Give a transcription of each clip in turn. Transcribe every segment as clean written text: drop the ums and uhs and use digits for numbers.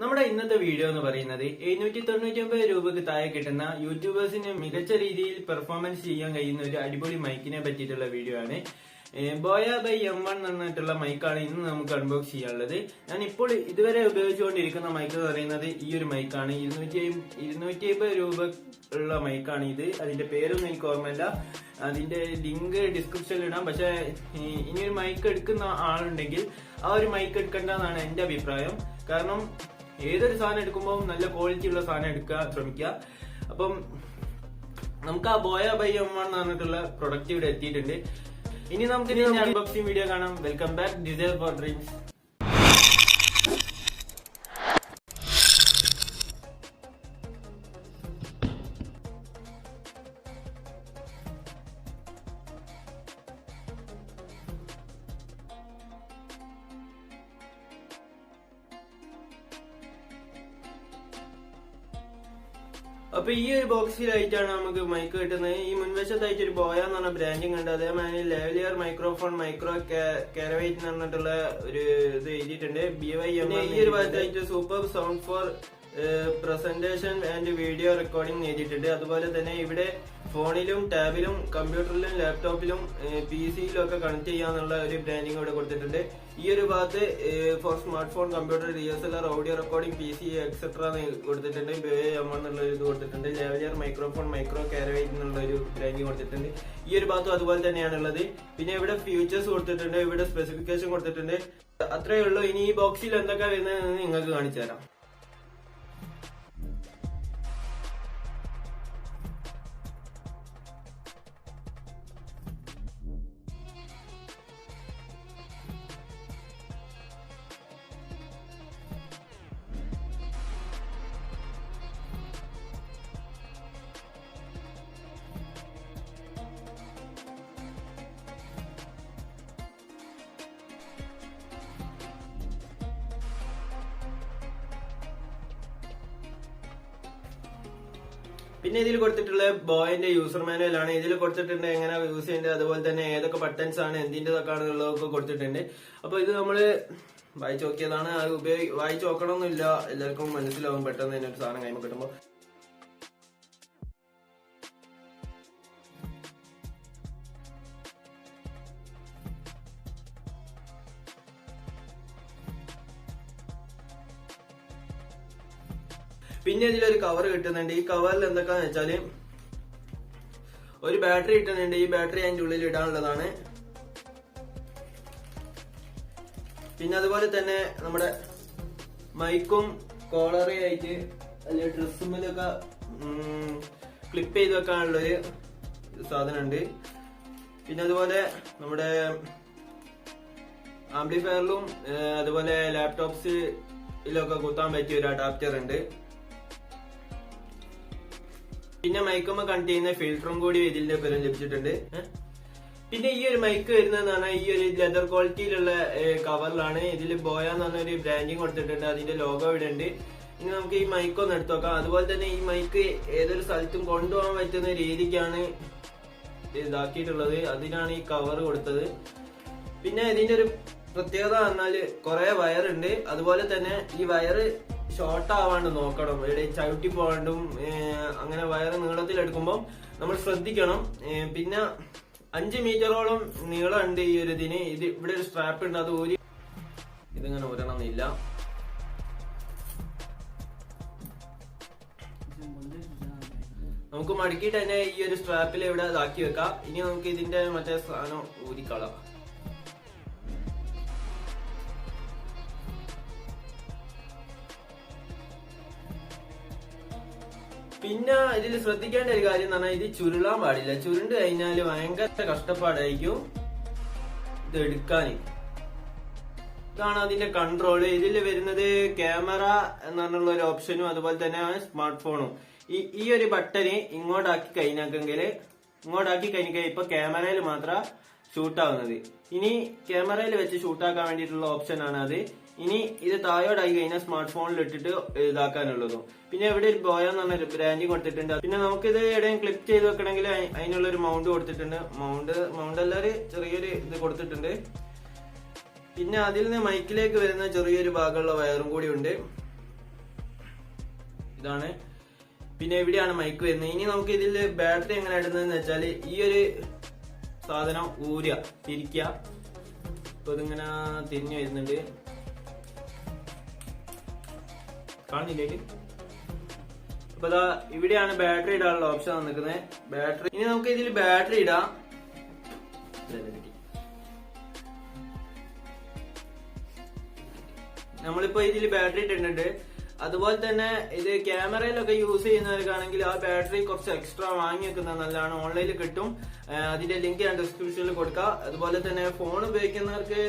നമ്മുടെ ഇന്നത്തെ വീഡിയോ എന്ന് പറയുന്നത് 799 രൂപക്ക് താഴെ കിട്ടുന്ന യൂട്യൂബേഴ്സിന് മികച്ച രീതിയിൽ പെർഫോമൻസ് ചെയ്യാൻ കഴിയുന്ന ഒരു അടിപൊളി മൈക്കിനെ പറ്റിയിട്ടുള്ള വീഡിയോ ആണ്. BOYA By-m1 എന്നിട്ടുള്ള മൈക്കാണ് ഇന്ന് നമുക്ക് അൺബോക്സ് ചെയ്യാനുള്ളത്. ഞാൻ ഇപ്പോൾ ഇതുവരെ ഉപയോഗിച്ചുകൊണ്ടിരിക്കുന്ന മൈക്ക് എന്ന് പറയുന്നത് ഈ ഒരു മൈക്കാണ്. 250 രൂപ ഉള്ള മൈക്കാണ് ഇത്. അതിന്റെ പേരൊന്നും എനിക്ക് ഓർമ്മയില്ല. അതിന്റെ ലിങ്ക് ഡിസ്ക്രിപ്ഷനിൽ ഇടാം. പക്ഷെ ഇനിയൊരു മൈക്ക് എടുക്കുന്ന ആളുണ്ടെങ്കിൽ ആ ഒരു മൈക്ക് എടുക്കേണ്ടതാണ് എന്റെ അഭിപ്രായം. കാരണം ഏതൊരു സാധനം എടുക്കുമ്പോൾ നല്ല ക്വാളിറ്റി ഉള്ള സാധനം എടുക്കാൻ ശ്രമിക്കുക. അപ്പം നമുക്ക് ആ BOYA By-m1 എന്ന് പറഞ്ഞിട്ടുള്ള പ്രൊഡക്റ്റ് ഇവിടെ എത്തിയിട്ടുണ്ട്. ഇനി നമുക്ക് അൺബോക്സിംഗ് വീഡിയോ കാണാം. Welcome back DSLR for dreams. അപ്പൊ ഈ ഒരു ബോക്സിലായിട്ടാണ് നമുക്ക് മൈക്ക് കിട്ടുന്നത്. ഈ മുൻവശത്തായിട്ട് ഒരു BOYA എന്ന് പറഞ്ഞ ബ്രാൻഡിങ് ഉണ്ട്. അതേമാതിരി ലെവലിയർ മൈക്രോഫോൺ മൈക്രോ കാരവൈറ്റ് എന്ന് പറഞ്ഞിട്ടുള്ള ഒരു ഇത് എഴുതിയിട്ടുണ്ട്. BOYM. ഈ ഒരു ഭാഗത്തായിട്ട് super sound four presentation and video recording എഴുതിയിട്ടുണ്ട്. അതുപോലെ തന്നെ ഇവിടെ ഫോണിലും ടാബിലും കമ്പ്യൂട്ടറിലും ലാപ്ടോപ്പിലും PC-യിലും ഒക്കെ കണക്ട് ചെയ്യാന്നുള്ള ഒരു ബ്രാൻഡിങ് ഇവിടെ കൊടുത്തിട്ടുണ്ട്. ഈ ഒരു ഭാഗത്ത് four smart phone, computer, DSLR, audio recording, PC etcetera കൊടുത്തിട്ടുണ്ട്. BOYM എന്നുള്ള ഒരു ഇത് കൊടുത്തിട്ടുണ്ട്. ലെവലിയർ മൈക്രോഫോൺ മൈക്രോ കാരവൈറ്റ് എന്നുള്ള ഒരു ബ്രാൻഡിങ് കൊടുത്തിട്ടുണ്ട്. ഈ ഒരു ഭാഗത്തും അതുപോലെ തന്നെയാണുള്ളത്. പിന്നെ ഇവിടെ ഫീച്ചേഴ്സ് കൊടുത്തിട്ടുണ്ട്, ഇവിടെ സ്പെസിഫിക്കേഷൻ കൊടുത്തിട്ടുണ്ട്. അത്രയേ ഉള്ളൂ. ഇനി ഈ ബോക്സിൽ എന്തൊക്കെ വരുന്നതെന്ന് നിങ്ങൾക്ക് കാണിച്ചു തരാം. പിന്നെ ഇതിൽ കൊടുത്തിട്ടുള്ള ബോയിന്റെ യൂസർ മാനുവൽ ആണ്. ഇതിൽ കൊടുത്തിട്ടുണ്ട് എങ്ങനെ യൂസ് ചെയ്യേണ്ടത്, അതുപോലെ തന്നെ ഏതൊക്കെ ബട്ടൺസ് ആണ് എന്തിൻ്റെതൊക്കെ ആണെന്നുള്ളതൊക്കെ കൊടുത്തിട്ടുണ്ട്. അപ്പൊ ഇത് നമ്മള് വായിച്ചു നോക്കിയതാണ്. അത് വായിച്ചു നോക്കണമെന്നില്ല, എല്ലാവർക്കും മനസ്സിലാവും പെട്ടെന്ന് തന്നെ ഒരു സാധനം കൈമ കിട്ടുമ്പോ. പിന്നെ ഇതിലൊരു കവർ കിട്ടുന്നുണ്ട്. ഈ കവറിൽ എന്തൊക്കെയാന്ന് വെച്ചാല് ഒരു ബാറ്ററി കിട്ടുന്നുണ്ട്. ഈ ബാറ്ററി അതിന്റെ ഉള്ളിൽ ഇടാനുള്ളതാണ്. പിന്നെ അതുപോലെ തന്നെ നമ്മുടെ മൈക്കും കോളറി ആയിട്ട് അല്ലെങ്കിൽ ഡ്രസ്സുമൊക്കെ ക്ലിപ്പ് ചെയ്ത് വെക്കാനുള്ളൊരു സാധനം ഉണ്ട്. പിന്നെ അതുപോലെ നമ്മുടെ ആംപ്ലിഫയറിലും അതുപോലെ ലാപ്ടോപ്സിലൊക്കെ കുത്താൻ പറ്റിയ ഒരു അഡാപ്റ്റർ ഉണ്ട്. പിന്നെ മൈക്കുമ്പോ കണക്ട് ചെയ്യുന്ന ഫിൽറ്ററും കൂടി ഇതിന്റെ പേരും ലഭിച്ചിട്ടുണ്ട്. പിന്നെ ഈ ഒരു മൈക്ക് വരുന്നതെന്ന് പറഞ്ഞാൽ ഈ ഒരു ലെതർ ക്വാളിറ്റിയിലുള്ള കവറിലാണ്. ഇതിൽ BOYA എന്ന് പറഞ്ഞൊരു ബ്രാൻഡിങ് കൊടുത്തിട്ടുണ്ട്. അതിന്റെ ലോഗോ ഇവിടെ ഉണ്ട്. ഇനി നമുക്ക് ഈ മൈക്ക് ഒന്ന് എടുത്തു നോക്കാം. അതുപോലെ തന്നെ ഈ മൈക്ക് ഏതൊരു സ്ഥലത്തും കൊണ്ടുപോകാൻ പറ്റുന്ന രീതിക്കാണ് ഇതാക്കിയിട്ടുള്ളത്. അതിനാണ് ഈ കവർ കൊടുത്തത്. പിന്നെ ഇതിന്റെ ഒരു പ്രത്യേകത പറഞ്ഞാല് കുറെ വയറുണ്ട്. അതുപോലെ തന്നെ ഈ വയറ് ഷോർട്ട് ആവാണ്ട് നോക്കണം, ഇവിടെ ചവിട്ടി പോകാണ്ടും. അങ്ങനെ വയറ് നീളത്തിലെടുക്കുമ്പോൾ നമ്മൾ ശ്രദ്ധിക്കണം. പിന്നെ 5 മീറ്ററോളം നീളമുണ്ട് ഈ ഒരു ഇതിന്. ഇത് ഇവിടെ ഒരു സ്ട്രാപ്പ് ഉണ്ട്, അത് ഇതിങ്ങനെ ഊരണമെന്നില്ല. നമുക്ക് മടക്കിയിട്ട് തന്നെ ഈ ഒരു സ്ട്രാപ്പിൽ ഇവിടെ ഇതാക്കി വെക്കാം. ഇനി നമുക്ക് ഇതിന്റെ മറ്റേ സാധനം ഊരിക്കളാം. പിന്നെ ഇതിൽ ശ്രദ്ധിക്കേണ്ട ഒരു കാര്യം എന്ന് പറഞ്ഞാൽ ഇത് ചുരുളാൻ പാടില്ല. ചുരുണ്ട് കഴിഞ്ഞാല് ഭയങ്കര കഷ്ടപ്പാടായിരിക്കും ഇത് എടുക്കാൻ. ഇതാണ് അതിന്റെ കൺട്രോള്. ഇതിൽ വരുന്നത് ക്യാമറ എന്ന് പറഞ്ഞുള്ള ഒരു ഓപ്ഷനും അതുപോലെ തന്നെ സ്മാർട്ട് ഫോണും. ഈ ഒരു ബട്ടന് ഇങ്ങോട്ടാക്കി കഴിഞ്ഞാൽ ഇപ്പൊ ക്യാമറയിൽ മാത്രം ഷൂട്ടാവുന്നത്. ഇനി ക്യാമറയിൽ വെച്ച് ഷൂട്ടാക്കാൻ വേണ്ടിയിട്ടുള്ള ഓപ്ഷൻ ആണ് അത്. ഇനി ഇത് താഴോട്ടായി കഴിഞ്ഞാൽ സ്മാർട്ട് ഫോണിൽ ഇട്ടിട്ട് ഇതാക്കാനുള്ളതും. പിന്നെ ഇവിടെ ഒരു BOYA എന്ന് പറഞ്ഞ ബ്രാൻഡിങ് കൊടുത്തിട്ടുണ്ട്. പിന്നെ നമുക്കിത് എവിടെയും ക്ലിപ്പ് ചെയ്ത് വെക്കണമെങ്കിൽ അതിനുള്ള ഒരു മൗണ്ട് കൊടുത്തിട്ടുണ്ട്. മൗണ്ട് എല്ലാവരും ചെറിയൊരു ഇത് കൊടുത്തിട്ടുണ്ട്. പിന്നെ അതിൽ നിന്ന് മൈക്കിലേക്ക് വരുന്ന ചെറിയൊരു ഭാഗമുള്ള വയറും കൂടി ഉണ്ട്. ഇതാണ്. പിന്നെ എവിടെയാണ് മൈക്ക് വരുന്നത്. ഇനി നമുക്ക് ഇതിൽ ബാറ്ററി എങ്ങനെ ഇടുന്നതെന്ന് വെച്ചാൽ ഈ ഒരു സാധനം ഊരുക, തിരിക്കുക. ഇപ്പൊ ഇതിങ്ങനെ തിരിഞ്ഞു വരുന്നുണ്ട്, കാണുന്നില്ലേ? അപ്പൊ ഇതാ ഇവിടെയാണ് ബാറ്ററി ഇടാനുള്ള ഓപ്ഷൻ വന്നിരിക്കുന്നത്. ബാറ്ററി ഇനി നമുക്ക് ഇതിൽ ബാറ്ററി ഇടാം. നമ്മളിപ്പോ ഇതിൽ ബാറ്ററി ഇട്ടിട്ടുണ്ട്. അതുപോലെ തന്നെ ഇത് ക്യാമറയിലൊക്കെ യൂസ് ചെയ്യുന്നവർക്കാണെങ്കിൽ ആ ബാറ്ററി കുറച്ച് എക്സ്ട്രാ വാങ്ങി വെക്കുന്നത് നല്ലതാണ്. ഓൺലൈനിൽ കിട്ടും, അതിന്റെ ലിങ്ക് ഞാൻ ഡിസ്ക്രിപ്ഷനിൽ കൊടുക്കാം. അതുപോലെ തന്നെ ഫോൺ ഉപയോഗിക്കുന്നവർക്ക്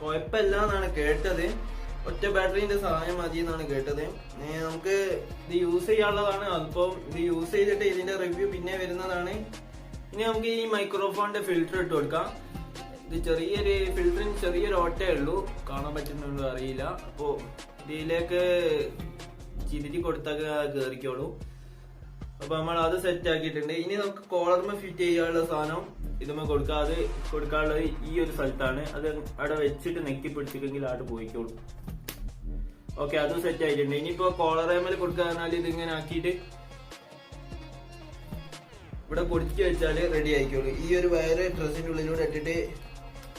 കുഴപ്പമില്ല എന്നാണ് കേട്ടത്. ഒറ്റ ബാറ്ററിന്റെ സഹായം മതി എന്നാണ് കേട്ടത്. നമുക്ക് ഇത് യൂസ് ചെയ്യാനുള്ളതാണ്. അതിപ്പം ഇത് യൂസ് ചെയ്തിട്ട് ഇതിന്റെ റിവ്യൂ പിന്നെ വരുന്നതാണ്. ഇനി നമുക്ക് ഈ മൈക്രോഫോണിന്റെ ഫിൽറ്റർ ഇട്ട് കൊടുക്കാം. ഇത് ചെറിയൊരു ഫിൽറ്ററിന് ചെറിയൊരു ഓട്ടേ ഉള്ളൂ, കാണാൻ പറ്റുന്നുണ്ടോ അറിയില്ല. അപ്പോ ഇതിലേക്ക് ചിരിറ്റി കൊടുത്താൽ കേറിക്കോളൂ. അപ്പൊ നമ്മൾ അത് സെറ്റ് ആക്കിയിട്ടുണ്ട്. ഇനി നമുക്ക് കോളർമ ഫിറ്റ് ചെയ്യാനുള്ള സാധനം ഇതുമ്മ കൊടുക്കാം. അത് കൊടുക്കാനുള്ളത് ഈ ഒരു സ്ഥലത്താണ്. അത് അവിടെ വെച്ചിട്ട് നെക്കി പിടിച്ചിട്ടെങ്കിൽ അവിടെ പോയിക്കോളൂ. ഓക്കെ, അതും സെറ്റ് ആയിട്ടുണ്ട്. ഇനിയിപ്പോ കോളറേമൽ കൊടുക്കാന്നാൽ ഇതിങ്ങനെ ആക്കിയിട്ട് ഇവിടെ പൊടിച്ചു വെച്ചാല് റെഡി ആയിക്കോളൂ. ഈ ഒരു വയറ് ഡ്രസ്സിന്റെ ഉള്ളിലൂടെ ഇട്ടിട്ട്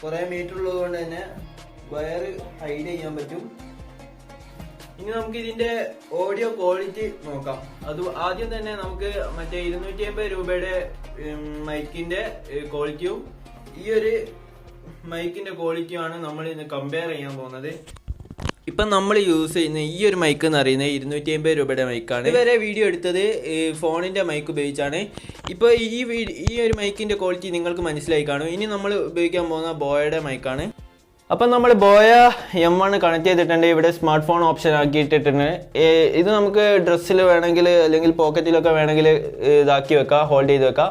കുറെ മീറ്റർ ഉള്ളത് കൊണ്ട് തന്നെ വയറ് ഹൈഡ് ചെയ്യാൻ പറ്റും. ഇനി നമുക്ക് ഇതിന്റെ ഓഡിയോ ക്വാളിറ്റി നോക്കാം. അത് ആദ്യം തന്നെ നമുക്ക് മറ്റേ 250 രൂപയുടെ മൈക്കിന്റെ ക്വാളിറ്റിയും ഈ ഒരു മൈക്കിന്റെ ക്വാളിറ്റിയുമാണ് നമ്മൾ ഇന്ന് കമ്പയർ ചെയ്യാൻ പോകുന്നത്. ഇപ്പം നമ്മൾ യൂസ് ചെയ്യുന്ന ഈ ഒരു മൈക്ക് എന്ന് പറയുന്നത് 250 രൂപയുടെ മൈക്കാണ്. ഇതുവരെ വീഡിയോ എടുത്തത് ഫോണിന്റെ മൈക്ക് ഉപയോഗിച്ചാണ്. ഇപ്പോൾ ഈ ഒരു മൈക്കിന്റെ ക്വാളിറ്റി നിങ്ങൾക്ക് മനസ്സിലായി കാണും. ഇനി നമ്മൾ ഉപയോഗിക്കാൻ പോകുന്ന ബോയയുടെ മൈക്കാണ്. അപ്പം നമ്മൾ ബോയ M1 കണക്ട് ചെയ്തിട്ടുണ്ട്. ഇവിടെ സ്മാർട്ട് ഫോൺ ഓപ്ഷൻ ആക്കിയിട്ടിട്ടുണ്ട്. ഇത് നമുക്ക് ഡ്രസ്സിൽ വേണമെങ്കിൽ അല്ലെങ്കിൽ പോക്കറ്റിലൊക്കെ വേണമെങ്കിൽ ഇതാക്കി വെക്കാം, ഹോൾഡ് ചെയ്ത് വെക്കാം.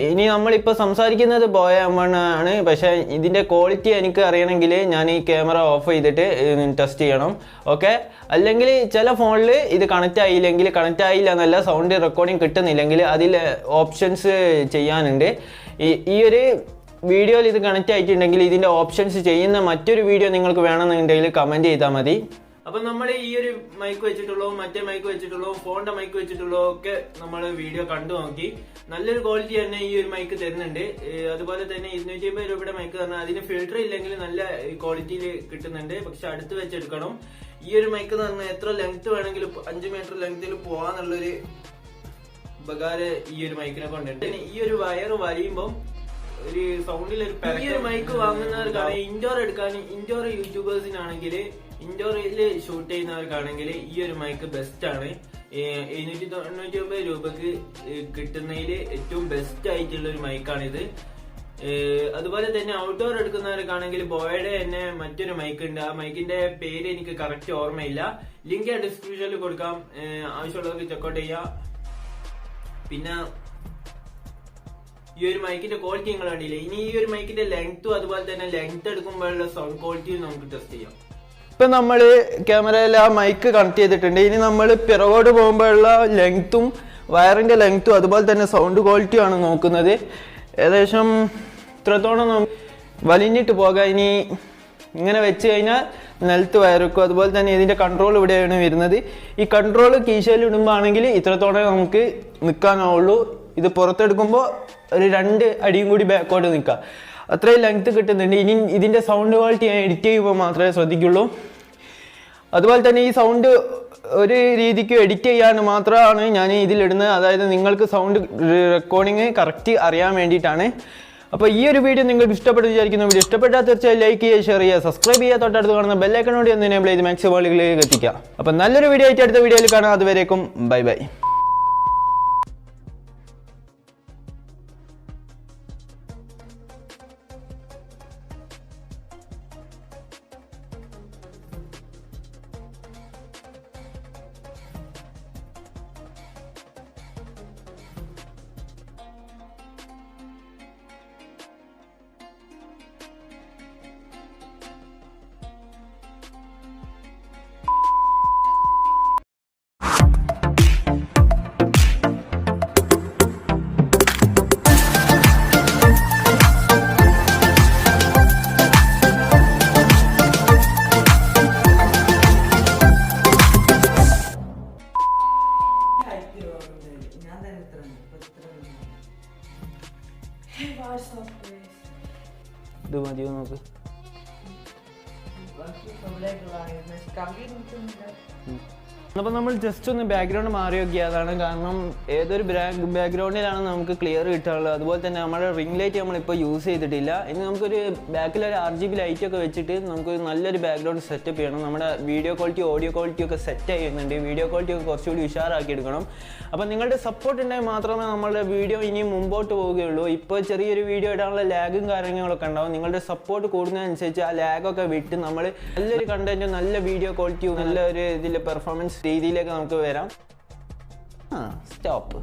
ഇനി നമ്മളിപ്പോൾ സംസാരിക്കുന്നത് ബോയ M1 ആണ്. പക്ഷേ ഇതിൻ്റെ ക്വാളിറ്റി എനിക്ക് അറിയണമെങ്കിൽ ഞാൻ ഈ ക്യാമറ ഓഫ് ചെയ്തിട്ട് ടെസ്റ്റ് ചെയ്യണം. ഓക്കെ, അല്ലെങ്കിൽ ചില ഫോണിൽ ഇത് കണക്റ്റ് ആയില്ല എന്നല്ല, സൗണ്ട് റെക്കോർഡിങ് കിട്ടുന്നില്ലെങ്കിൽ അതിൽ ഓപ്ഷൻസ് ചെയ്യാനുണ്ട്. ഈ ഒരു വീഡിയോയിൽ ഇത് കണക്റ്റ് ആയിട്ടുണ്ടെങ്കിൽ ഇതിൻ്റെ ഓപ്ഷൻസ് ചെയ്യുന്ന മറ്റൊരു വീഡിയോ നിങ്ങൾക്ക് വേണമെന്നുണ്ടെങ്കിൽ കമൻറ്റ് ചെയ്താൽ മതി. അപ്പൊ നമ്മൾ ഈ ഒരു മൈക്ക് വെച്ചിട്ടുള്ളൂ, മറ്റേ മൈക്ക് വെച്ചിട്ടുള്ളൂ, ഫോണിന്റെ മൈക്ക് വെച്ചിട്ടുള്ളൂ ഒക്കെ നമ്മൾ വീഡിയോ കണ്ടു നോക്കി. നല്ലൊരു ക്വാളിറ്റി തന്നെ ഈ ഒരു മൈക്ക് തരുന്നുണ്ട്. അതുപോലെ തന്നെ 250 രൂപയുടെ മൈക്ക് തന്നെ അതിന് ഫിൽറ്റർ ഇല്ലെങ്കിൽ നല്ല ക്വാളിറ്റിയിൽ കിട്ടുന്നുണ്ട്. പക്ഷെ അടുത്ത് വെച്ചെടുക്കണം. ഈ ഒരു മൈക്ക് എന്ന് പറഞ്ഞാൽ എത്ര ലെങ്ത് വേണമെങ്കിലും 5 മീറ്റർ ലെങ്ത്തിൽ പോവാന്നുള്ളൊരു ഉപകാരം ഈ ഒരു മൈക്കിനെ കൊണ്ടുണ്ട്. ഈ ഒരു വയർ വലിയുമ്പം ഒരു സൗണ്ടിൽ ഈ ഒരു മൈക്ക് വാങ്ങുന്നവർക്കാണ് ഇൻഡോർ യൂട്യൂബേഴ്സിനാണെങ്കിൽ, ഇൻഡോറിൽ ഷൂട്ട് ചെയ്യുന്നവർക്കാണെങ്കിൽ ഈ ഒരു മൈക്ക് ബെസ്റ്റ് ആണ്. 799 രൂപക്ക് കിട്ടുന്നതിൽ ഏറ്റവും ബെസ്റ്റ് ആയിട്ടുള്ള ഒരു മൈക്കാണിത്. അതുപോലെ തന്നെ ഔട്ട്ഡോർ എടുക്കുന്നവർക്കാണെങ്കിൽ ബോയയുടെ തന്നെ മറ്റൊരു മൈക്ക് ഉണ്ട്. ആ മൈക്കിന്റെ പേര് എനിക്ക് കറക്റ്റ് ഓർമ്മയില്ല. ലിങ്ക് ഡിസ്ക്രിപ്ഷനിൽ കൊടുക്കാം, ആവശ്യമുള്ളവർക്ക് ചെക്കൗട്ട് ചെയ്യാം. പിന്നെ ഈ ഒരു മൈക്കിന്റെ ക്വാളിറ്റി നിങ്ങൾ കണ്ടില്ലേ. ഇനി ഈ ഒരു മൈക്കിന്റെ ലെങ്ത്തും അതുപോലെ തന്നെ ലെങ്ത് എടുക്കുമ്പോഴുള്ള സൗണ്ട് ക്വാളിറ്റിയും നമുക്ക് ടെസ്റ്റ് ചെയ്യാം. ഇപ്പൊ നമ്മൾ ക്യാമറയിൽ ആ മൈക്ക് കണക്ട് ചെയ്തിട്ടുണ്ട്. ഇനി നമ്മൾ പിറകോട്ട് പോകുമ്പോഴുള്ള ലെങ്ത്തും വയറിന്റെ ലെങ്ത്തും അതുപോലെ തന്നെ സൗണ്ട് ക്വാളിറ്റിയും ആണ് നോക്കുന്നത്. ഏകദേശം ഇത്രത്തോളം വലിഞ്ഞിട്ട് പോകാം. ഇനി ഇങ്ങനെ വെച്ച് കഴിഞ്ഞാൽ നിലത്ത് വയറക്കും. അതുപോലെ തന്നെ ഇതിന്റെ കൺട്രോൾ ഇവിടെയാണ് വരുന്നത്. ഈ കൺട്രോൾ കീശയിൽ ഇടുമ്പോൾ ആണെങ്കിൽ ഇത്രത്തോളം നമുക്ക് നിൽക്കാനാവുള്ളൂ. ഇത് പുറത്തെടുക്കുമ്പോൾ ഒരു 2 അടിയും കൂടി ബാക്കോട്ട് നിൽക്കാം. അത്രയും ലെങ്ത് കിട്ടുന്നുണ്ട്. ഇനി ഇതിൻ്റെ സൗണ്ട് ക്വാളിറ്റി ഞാൻ എഡിറ്റ് ചെയ്യുമ്പോൾ മാത്രമേ ശ്രദ്ധിക്കുള്ളൂ. അതുപോലെ തന്നെ ഈ സൗണ്ട് ഒരു രീതിക്ക് എഡിറ്റ് ചെയ്യാൻ മാത്രമാണ് ഞാൻ ഇതിലിടുന്നത്. അതായത് നിങ്ങൾക്ക് സൗണ്ട് റെക്കോർഡിങ് കറക്റ്റ് അറിയാൻ വേണ്ടിയിട്ടാണ്. അപ്പോൾ ഈ ഒരു വീഡിയോ നിങ്ങൾക്ക് ഇഷ്ടപ്പെട്ടു വിചാരിക്കുന്നു. വീഡിയോ ഇഷ്ടപ്പെട്ടാൽ തീർച്ചയായും ലൈക്ക് ചെയ്യുക, ഷെയർ ചെയ്യുക, സബ്സ്ക്രൈബ് ചെയ്യുക, തൊട്ടടുത്ത് കാണുന്ന ബെല്ലൈക്കണോട് ഒന്ന് എനേബിൾ ചെയ്ത് മാക്സിമം ആളുകളിലേക്ക് എത്തിക്കുക. അപ്പോൾ നല്ലൊരു വീഡിയോ ആയിട്ട് അടുത്ത വീഡിയോയിൽ കാണാം. അതുവരേക്കും ബൈ ബൈ. അപ്പോൾ നമ്മൾ ജസ്റ്റ് ഒന്ന് ബാക്ക്ഗ്രൗണ്ട് മാറി നോക്കിയതാണ്. കാരണം ഏതൊരു ബാക്ക്ഗ്രൗണ്ടിലാണ് നമുക്ക് ക്ലിയർ കിട്ടാനുള്ളത്. അതുപോലെ തന്നെ നമ്മുടെ റിംഗ് ലൈറ്റ് നമ്മളിപ്പോൾ യൂസ് ചെയ്തിട്ടില്ല. ഇനി നമുക്കൊരു ബാക്കിലൊരു RGB ലൈറ്റൊക്കെ വെച്ചിട്ട് നമുക്ക് നല്ലൊരു ബാക്ക്ഗ്രൗണ്ട് സെറ്റപ്പ് ചെയ്യണം. നമ്മുടെ വീഡിയോ ക്വാളിറ്റി ഓഡിയോ ക്വാളിറ്റി ഒക്കെ സെറ്റ് ചെയ്യുന്നുണ്ട്. വീഡിയോ ക്വാളിറ്റി ഒക്കെ കുറച്ചുകൂടി ഉഷാറാക്കി എടുക്കണം. അപ്പോൾ നിങ്ങളുടെ സപ്പോർട്ട് ഉണ്ടെങ്കിൽ മാത്രമേ നമ്മളുടെ വീഡിയോ ഇനിയും മുമ്പോട്ട് പോവുകയുള്ളൂ. ഇപ്പോൾ ചെറിയൊരു വീഡിയോ ഇടാനുള്ള ലാഗും കാര്യങ്ങളൊക്കെ ഉണ്ടാവും. നിങ്ങളുടെ സപ്പോർട്ട് കൂടുന്നതനുസരിച്ച് ആ ലാഗൊക്കെ വിട്ട് നമ്മൾ നല്ലൊരു കണ്ടന്റും നല്ല വീഡിയോ ക്വാളിറ്റിയും നല്ലൊരു ഇതിൽ പെർഫോമൻസ് രീതിയിലേക്ക് നമുക്ക് വരാം. സ്റ്റോപ്പ്.